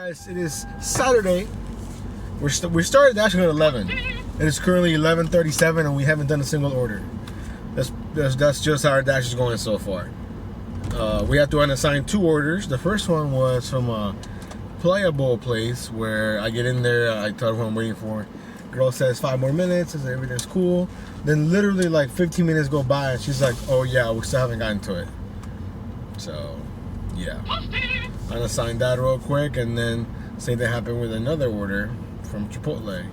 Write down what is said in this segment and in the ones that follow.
Guys, it is Saturday. We started dashing at 11. It is currently 11:37 and we haven't done a single order. That's just how our dash is going so far. We have to unassign 2 orders. The first one was from a playable place where I get in there, I tell her what I'm waiting for. Girl says 5 more minutes, says everything's cool. Then literally like 15 minutes go by and she's like, oh yeah, we still haven't gotten to it. So, yeah. Unassigned that real quick, and then same thing happened with another order from Chipotle.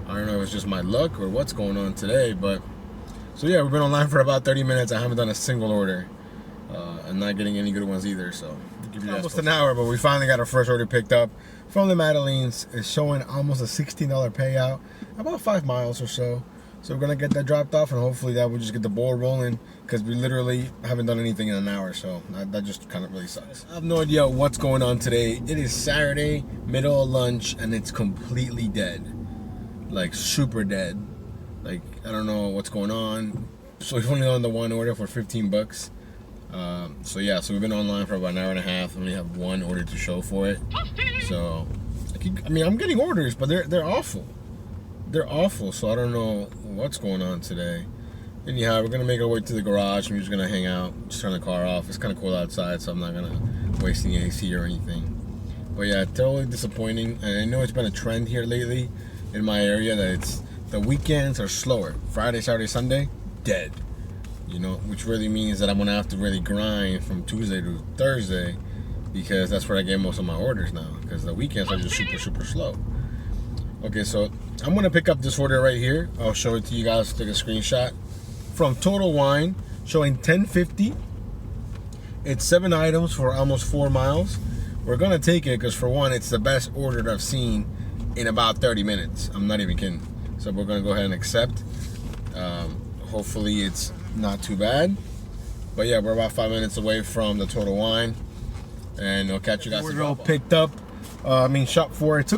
I don't know if it's just my luck or what's going on today, but so yeah, we've been online for about 30 minutes. I haven't done a single order, and not getting any good ones either. So almost an hour, but we finally got our first order picked up from the Madeleines. It's showing almost a $16 payout, about 5 miles or so. So we're gonna get that dropped off, and hopefully that will just get the ball rolling, because we literally haven't done anything in an hour, so that just kind of really sucks. I have no idea what's going on today. It is Saturday, middle of lunch, and it's completely dead. Like, super dead. Like, I don't know what's going on. So we've only done the one order for 15 bucks. So yeah, so we've been online for about an hour and a half. We only have 1 order to show for it. So, I mean, I'm getting orders, but they're awful. They're awful, so I don't know what's going on today. Anyhow, we're gonna make our way to the garage. We're just gonna hang out, just turn the car off. It's kind of cold outside, so I'm not gonna waste any AC or anything. But yeah, totally disappointing. And I know it's been a trend here lately in my area that it's the weekends are slower. Friday, Saturday, Sunday, dead. You know, which really means that I'm gonna have to really grind from Tuesday to Thursday, because that's where I get most of my orders now. Because the weekends are just super slow. Okay, so I'm gonna pick up this order right here. I'll show it to you guys. Take a screenshot from Total Wine, showing $10.50. It's 7 items for almost 4 miles. We're gonna take it because, for one, it's the best order that I've seen in about 30 minutes. I'm not even kidding. So we're gonna go ahead and accept. Hopefully it's not too bad. But yeah, we're about 5 minutes away from the Total Wine, and I'll catch you guys. We're all picked up. Shop for it.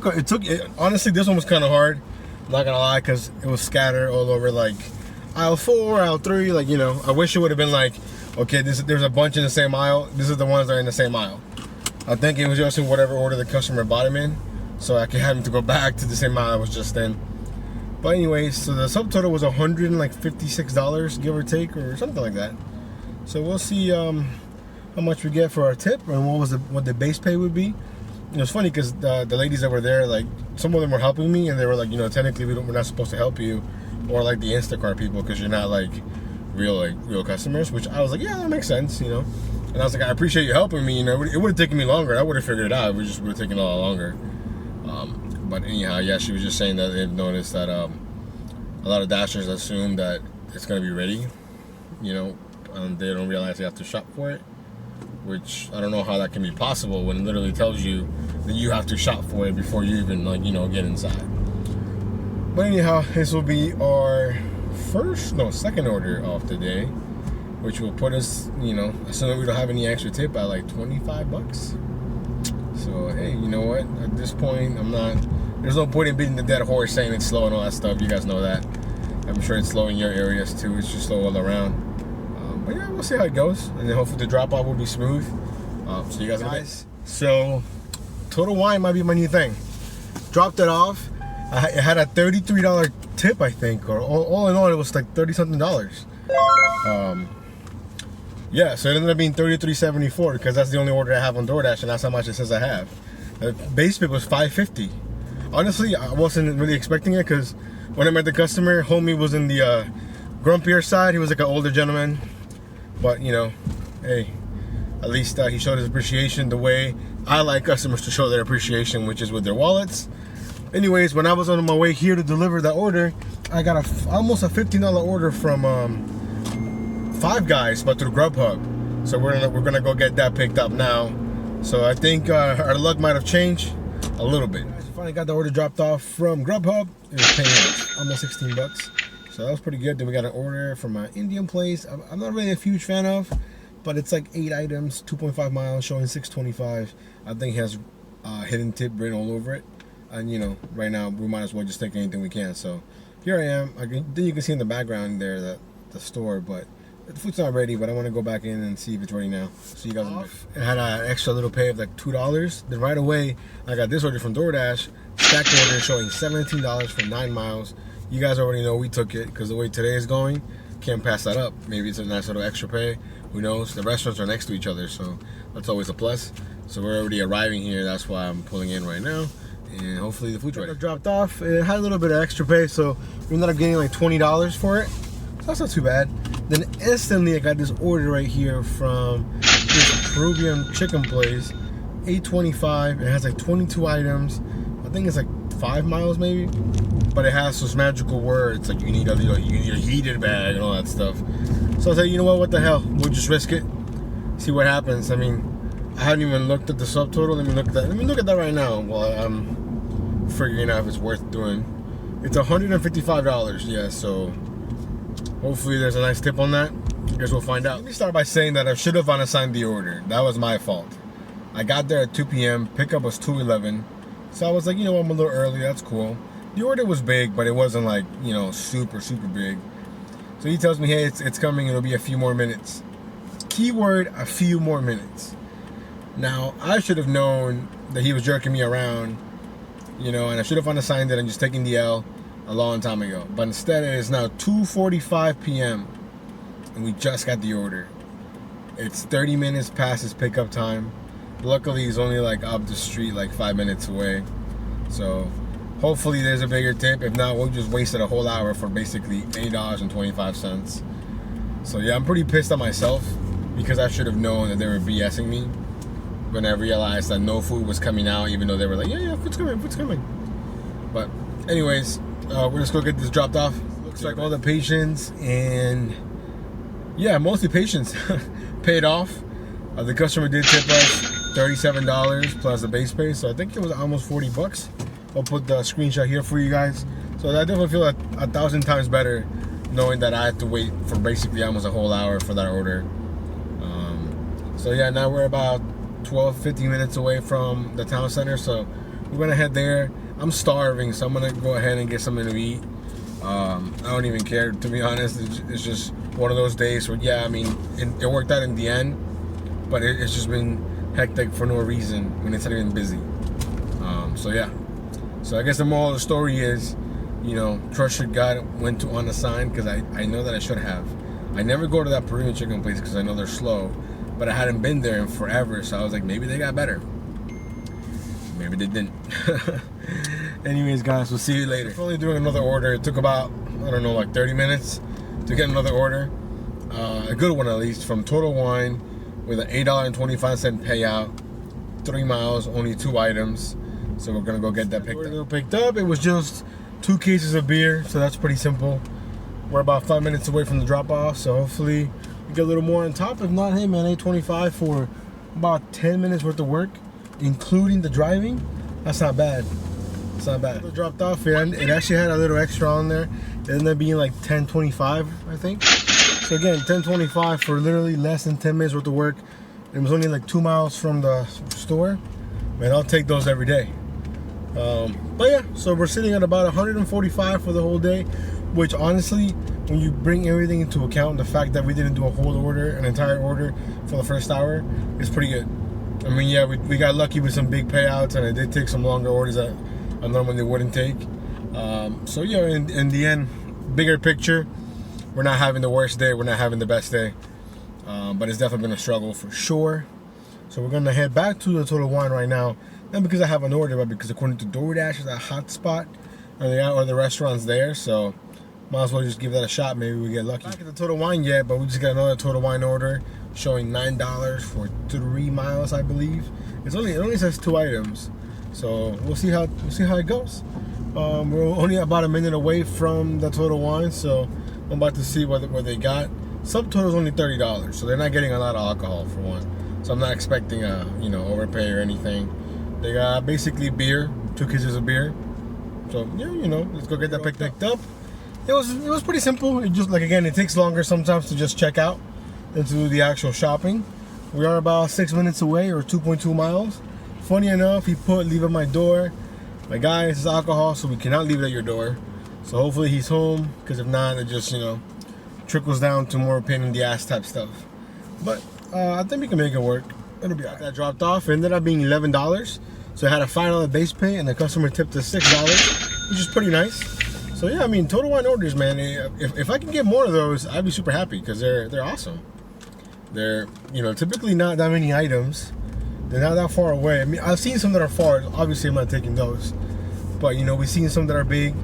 Honestly, this one was kind of hard. I'm not gonna lie, because it was scattered all over, like aisle 4, aisle 3. Like, you know, I wish it would have been like, okay, there's a bunch in the same aisle. This is the ones that are in the same aisle. I think it was just in whatever order the customer bought them in, so I could have him to go back to the same aisle I was just in. But anyways, so the subtotal was $156, give or take, or something like that. So we'll see how much we get for our tip and what the base pay would be. It was funny because the ladies that were there, like, some of them were helping me, and they were like, you know, technically we're not supposed to help you, or like the Instacart people, because you're not like real customers. Which I was like, yeah, that makes sense, you know. And I was like, I appreciate you helping me. You know, it would have taken me longer. I would have figured it out. It just would have taken a lot longer. But anyhow, yeah, she was just saying that they've noticed that a lot of dashers assume that it's gonna be ready, you know, and they don't realize they have to shop for it. Which I don't know how that can be possible when it literally tells you that you have to shop for it before you even, like, you know, get inside. But anyhow, this will be our second order of the day, which will put us, you know, assuming we don't have any extra tip, at like 25 bucks. So hey, you know what? At this point, there's no point in beating the dead horse saying it's slow and all that stuff. You guys know that. I'm sure it's slow in your areas too. It's just slow all around. But yeah, we'll see how it goes, and then hopefully the drop off will be smooth. So you guys, so Total Wine might be my new thing. Dropped it off. It had a $33 tip, I think, or all in all, it was like $30-something. Yeah, so it ended up being $33.74 because that's the only order I have on DoorDash, and that's how much it says I have. The base tip was $5.50. Honestly, I wasn't really expecting it, because when I met the customer, homie was in the grumpier side. He was like an older gentleman. But, you know, hey, at least he showed his appreciation the way I like customers to show their appreciation, which is with their wallets. Anyways, when I was on my way here to deliver that order, I got almost a $15 order from 5 Guys, but through GrubHub. So we're gonna go get that picked up now. So I think our luck might have changed a little bit. I finally got the order dropped off from GrubHub. It was paying almost 16 bucks. So that was pretty good. Then we got an order from an Indian place I'm not really a huge fan of, but it's like 8 items, 2.5 miles, showing $6.25. I think it has hidden tip written all over it. And, you know, right now we might as well just take anything we can. So here I am. Then you can see in the background there the store, but The food's not ready, but I want to go back in and see if it's ready now. See you guys off. I had an extra little pay of like $2. Then right away, I got this order from DoorDash. Stacked order showing $17 for 9 miles. You guys already know we took it because the way today is going, can't pass that up. Maybe it's a nice little extra pay. Who knows? The restaurants are next to each other, so that's always a plus. So we're already arriving here. That's why I'm pulling in right now. And hopefully the food's ready. Dropped off. It had a little bit of extra pay, so we ended up getting like $20 for it. So that's not too bad. Then instantly I got this order right here from this Peruvian chicken place. $8.25. It has like 22 items. I think it's like 5 miles maybe. But it has those magical words like you need a heated bag and all that stuff. So I was like, you know what the hell? We'll just risk it. See what happens. I mean, I haven't even looked at the subtotal. Let me look at that right now while I'm figuring out if it's worth doing. It's $155, yeah, so hopefully there's a nice tip on that. I guess we'll find out. Let me start by saying that I should have unassigned the order. That was my fault. I got there at 2 p.m. Pickup was 2:11. So I was like, you know what, I'm a little early, that's cool. The order was big, but it wasn't like, you know, super big. So he tells me, hey, it's coming, it'll be a few more minutes. Keyword, a few more minutes. Now, I should have known that he was jerking me around, you know, and I should have unassigned it and just taken the L a long time ago. But instead, it is now 2:45 p.m. and we just got the order. It's 30 minutes past his pickup time. Luckily, he's only like up the street, like 5 minutes away. So hopefully there's a bigger tip. If not, we'll just wasted a whole hour for basically $8.25. So yeah, I'm pretty pissed at myself because I should have known that they were BSing me when I realized that no food was coming out, even though they were like, yeah, food's coming. But anyways, we're just gonna get this dropped off. Looks like all the patience and yeah, mostly patience paid off. The customer did tip us $37 plus the base pay, so I think it was almost $40. I'll put the screenshot here for you guys. So I definitely feel like 1,000 times better knowing that I had to wait for basically almost a whole hour for that order. So yeah, now we're about 12-15 minutes away from the town center, so we're gonna head there. I'm starving, so I'm gonna go ahead and get something to eat. I don't even care, to be honest. It's just one of those days where, yeah, I mean, it worked out in the end, but it's just been hectic for no reason when it's not even busy. So yeah, so I guess the moral of the story is, you know, trust your gut, went to unassigned, because I know that I should have. I never go to that Peruvian chicken place because I know they're slow, but I hadn't been there in forever, so I was like, maybe they got better. Maybe they didn't. Anyways, guys, we'll see you later. We're only doing another order. It took about, I don't know, like 30 minutes to get another order. A good one at least, from Total Wine with an $8.25 payout. 3 miles, only 2 items. So we're gonna go get that picked up. It was just 2 cases of beer, so that's pretty simple. We're about 5 minutes away from the drop off, so hopefully we get a little more on top. If not, hey man, $8.25 for about 10 minutes worth of work, including the driving. That's not bad. It's not bad. It dropped off, and it actually had a little extra on there. It ended up being like $10.25, I think. So again, $10.25 for literally less than 10 minutes worth of work. It was only like 2 miles from the store. Man, I'll take those every day. But yeah, so we're sitting at about $145 for the whole day, which honestly, when you bring everything into account, the fact that we didn't do a whole order, an entire order for the first hour, is pretty good. I mean, yeah, we got lucky with some big payouts, and I did take some longer orders that I normally wouldn't take. So yeah, in the end, bigger picture, we're not having the worst day, we're not having the best day, but it's definitely been a struggle for sure. So we're gonna head back to the Total Wine right now, not because I have an order, but because according to DoorDash, it's a hot spot, or the restaurant's there, so might as well just give that a shot. Maybe we get lucky. Not at the Total Wine yet, but we just got another Total Wine order showing $9 for 3 miles, I believe. It only says 2 items, so we'll see how it goes. We're only about a minute away from the Total Wine, so I'm about to see what they got. Subtotal is only $30, so they're not getting a lot of alcohol for one. So I'm not expecting a overpay or anything. They got basically beer, 2 cases of beer. So yeah, let's go get that picked up. It was pretty simple. It just, like, again, it takes longer sometimes to just check out than to do the actual shopping. We are about 6 minutes away, or 2.2 miles. Funny enough, he put leave at my door. My guy, this is alcohol, so we cannot leave it at your door. So hopefully he's home, because if not, it just trickles down to more pain in the ass type stuff. But I think we can make it work. It'll be alright. That dropped off. It ended up being $11. So I had a $5 base pay, and the customer tipped us $6, which is pretty nice. So yeah, I mean, Total Wine orders, man. If I can get more of those, I'd be super happy because they're awesome. They're, you know, typically not that many items. They're not that far away. I mean, I've seen some that are far. Obviously, I'm not taking those. But you know, we've seen some that are big,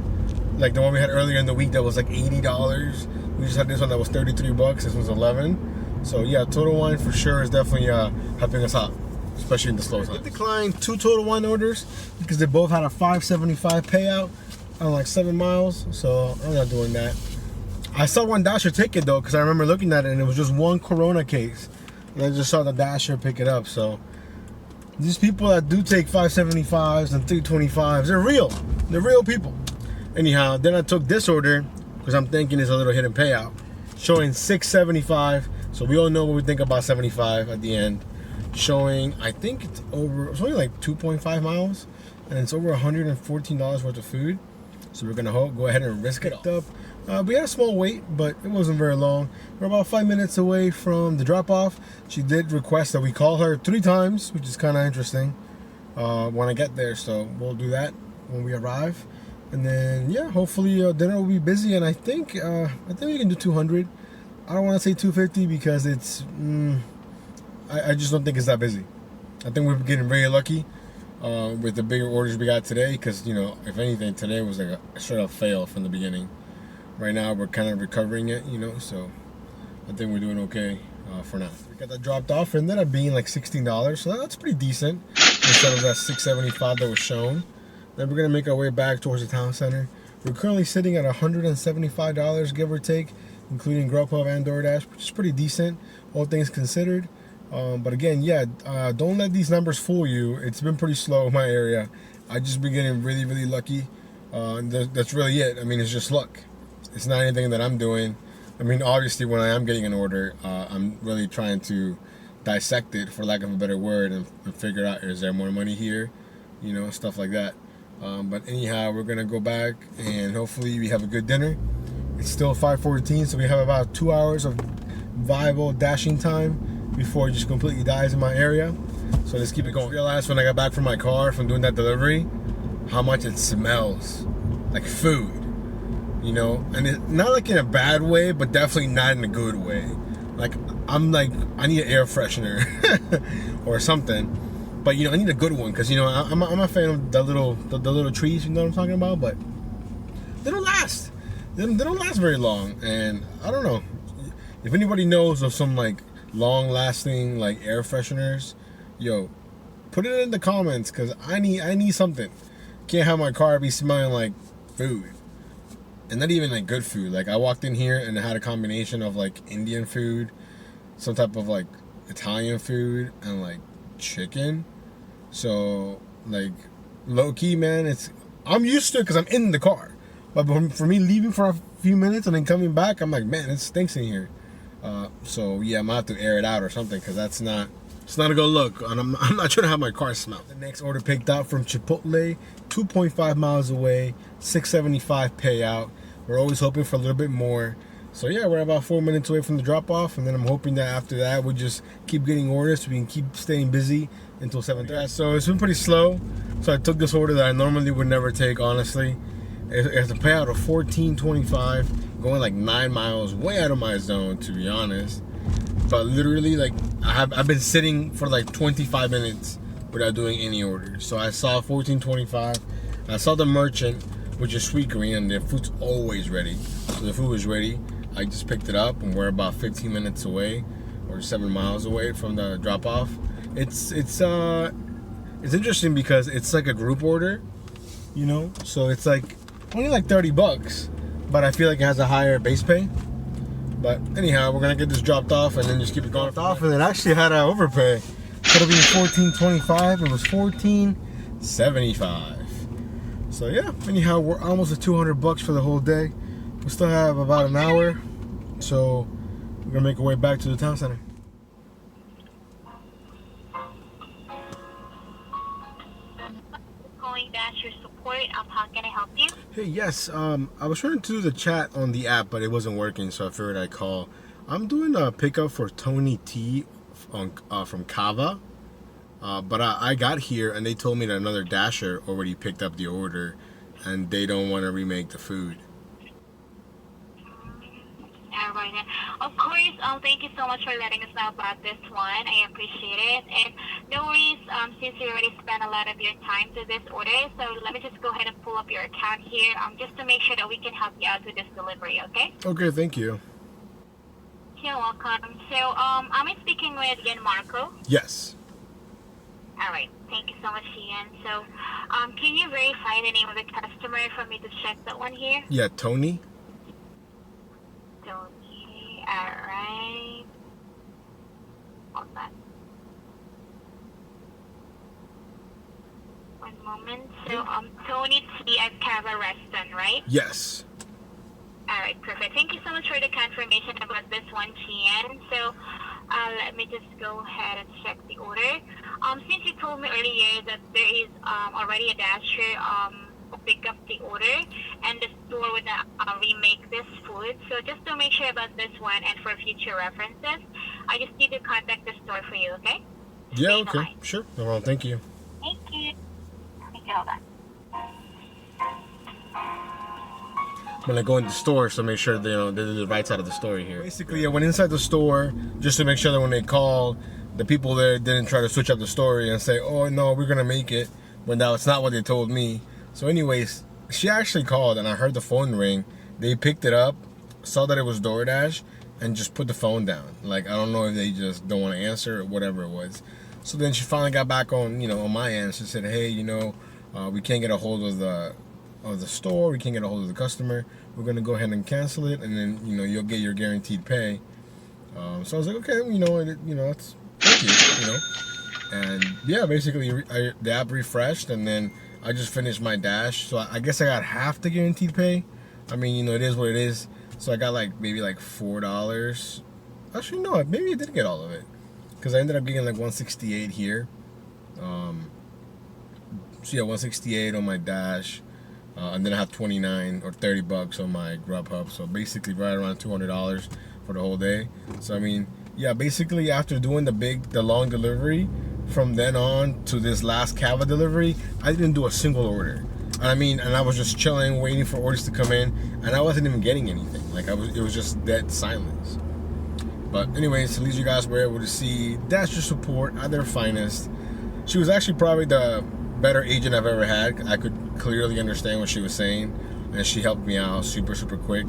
like the one we had earlier in the week that was like $80. We just had this one that was $33. This one's $11. So yeah, Total Wine for sure is definitely helping us out, especially in the slow times. I declined 2 Total Wine orders because they both had a $5.75 payout on like 7 miles. So I'm not doing that. I saw one Dasher take it though, because I remember looking at it and it was just one Corona case, and I just saw the Dasher pick it up. So these people that do take 5.75s and 3.25s, they're real. They're real people. Anyhow, then I took this order because I'm thinking it's a little hidden payout, showing 6.75. So we all know what we think about 75 at the end. Showing, I think it's only like 2.5 miles, and it's over $114 worth of food. So we're gonna go ahead and risk it up. We had a small wait, but it wasn't very long. We're about 5 minutes away from the drop-off. She did request that we call her 3 times, which is kind of interesting when I get there. So we'll do that when we arrive, and then yeah, hopefully dinner will be busy. And I think we can do 200. I don't want to say 250 because it's I just don't think it's that busy. I think we're getting very lucky with the bigger orders we got today, because you know, if anything, today was like a straight up fail from the beginning. Right now we're kind of recovering it, you know, so I think we're doing okay for now. We got that dropped off, and ended up being like $16, so that's pretty decent instead of that $6.75 that was shown. Then we're gonna make our way back towards the town center. We're currently sitting at $175, give or take, including GrubHub and DoorDash, which is pretty decent, all things considered. But again, yeah, don't let these numbers fool you. It's been pretty slow in my area. I just been getting really, really lucky. That's really it. I mean, it's just luck. It's not anything that I'm doing. I mean, obviously, when I am getting an order, I'm really trying to dissect it, for lack of a better word, and figure out, is there more money here? You know, stuff like that. But anyhow, we're going to go back, and hopefully we have a good dinner. It's still 5:14, so we have about 2 hours of viable dashing time before it just completely dies in my area. So let's keep it going. I realized when I got back from my car from doing that delivery how much it smells like food. You know, and it's not like in a bad way, but definitely not in a good way. Like, I'm like, I need an air freshener or something. But, you know, I need a good one, because, you know, I'm a fan of the little trees, you know what I'm talking about? But they don't last. They don't last very long. And I don't know. If anybody knows of some, like, long-lasting, like, air fresheners, yo, put it in the comments, because I need something. Can't have my car be smelling like food. And not even like good food. Like, I walked in here and it had a combination of like Indian food, some type of like Italian food, and like chicken. So like, low key, man, I'm used to it because I'm in the car. But for me leaving for a few minutes and then coming back, I'm like, man, it stinks in here. So yeah, I'm gonna have to air it out or something, because it's not a good look, and I'm not trying to have my car smell. The next order picked up from Chipotle, 2.5 miles away, $6.75 payout. We're always hoping for a little bit more. So yeah, we're about 4 minutes away from the drop off, and then I'm hoping that after that we'll just keep getting orders so we can keep staying busy until 7:30. So it's been pretty slow. So I took this order that I normally would never take, honestly. It's a payout of $14.25, going like 9 miles, way out of my zone, to be honest. But literally, like, I've been sitting for like 25 minutes without doing any orders. So I saw $14.25. I saw the merchant, which is Sweet Green, and their food's always ready. So the food was ready. I just picked it up, and we're about 15 minutes away, or 7 miles away from the drop off. It's interesting because it's like a group order, you know. So it's like only like $30, but I feel like it has a higher base pay. But anyhow, we're gonna get this dropped off and then just keep it going off. And it actually had an overpay. Instead of being $14.25, it was $14.75. So yeah, anyhow, we're almost at $200 for the whole day. We still have about an hour, so we're gonna make our way back to the town center. calling Dasher support. How can I help you? Hey, yes. I was trying to do the chat on the app, but it wasn't working, so I figured I'd call. I'm doing a pickup for Tony T from Kava, but I got here and they told me that another Dasher already picked up the order, and they don't want to remake the food. Alright then. Of course, thank you so much for letting us know about this one. I appreciate it. And no worries, since you already spent a lot of your time to this order, so let me just go ahead and pull up your account here, just to make sure that we can help you out with this delivery, okay? Okay, thank you. You're welcome. So, am I speaking with Gianmarco? Yes. Alright, thank you so much, Ian. So, can you verify the name of the customer for me to check that one here? Yeah, Tony. Tony, alright. Hold on. One moment. So, Tony T at Cava Reston, right? Yes. Alright, perfect. Thank you so much for the confirmation about this one, Ian. So, let me just go ahead and check the order. Since you told me earlier that there is already a Dasher who pick up the order, and the store would remake this food. So just to make sure about this one and for future references, I just need to contact the store for you, okay? Yeah, okay. Sure. No problem. Thank you. Thank you. Thank you. Hold on. When I go in the store, so make sure they're the right side of the story here. Basically, I went inside the store just to make sure that when they called, the people there didn't try to switch up the story and say, "Oh no, we're gonna make it," when that's not what they told me. So, anyways, she actually called and I heard the phone ring. They picked it up, saw that it was DoorDash, and just put the phone down. Like, I don't know if they just don't want to answer or whatever it was. So then she finally got back on, on my end. She said, "Hey, we can't get a hold of the store. We can't get a hold of the customer. We're gonna go ahead and cancel it, and then you'll get your guaranteed pay." So I was like, "Okay, it's thank you, And yeah, basically the app refreshed, and then I just finished my dash. So I guess I got half the guaranteed pay. I mean, it is what it is. So I got maybe $4. Actually, no, maybe I did get all of it, because I ended up getting $168 here. So yeah, $168 on my dash. And then I have $29 or $30 on my GrubHub. So basically right around $200 for the whole day. So I mean, yeah, basically after doing the long delivery, from then on to this last Cava delivery, I didn't do a single order. And I was just chilling, waiting for orders to come in, and I wasn't even getting anything. It was just dead silence. But anyways, at least you guys were able to see Dasher support at their finest. She was actually probably the better agent I've ever had. I could clearly understand what she was saying, and she helped me out super quick.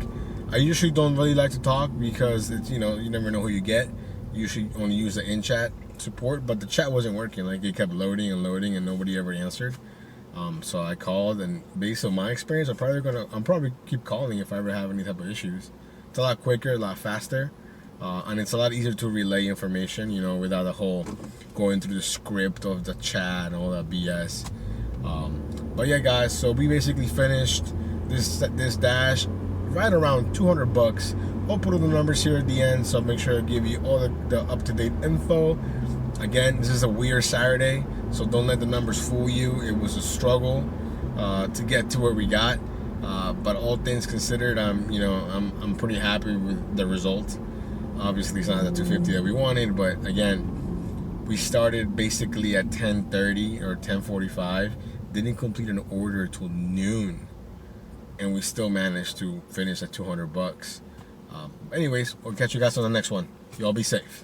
I usually don't really like to talk because it's you never know who you get. You usually only use the in-chat support, but the chat wasn't working. It kept loading and nobody ever answered. So I called, and based on my experience, I'm probably keep calling if I ever have any type of issues. It's a lot quicker, a lot faster, and it's a lot easier to relay information, without the whole going through the script of the chat and all that BS. But yeah, guys, so we basically finished this dash right around $200. I'll put all the numbers here at the end, so I'll make sure I give you all the up-to-date info. Again, this is a weird Saturday, so don't let the numbers fool you. It was a struggle to get to where we got, but all things considered, I'm pretty happy with the result. Obviously, it's not the 250 that we wanted, but again, we started basically at 10:30 or 10:45. Didn't complete an order till noon, and we still managed to finish at $200. Anyways, we'll catch you guys on the next one. Y'all be safe.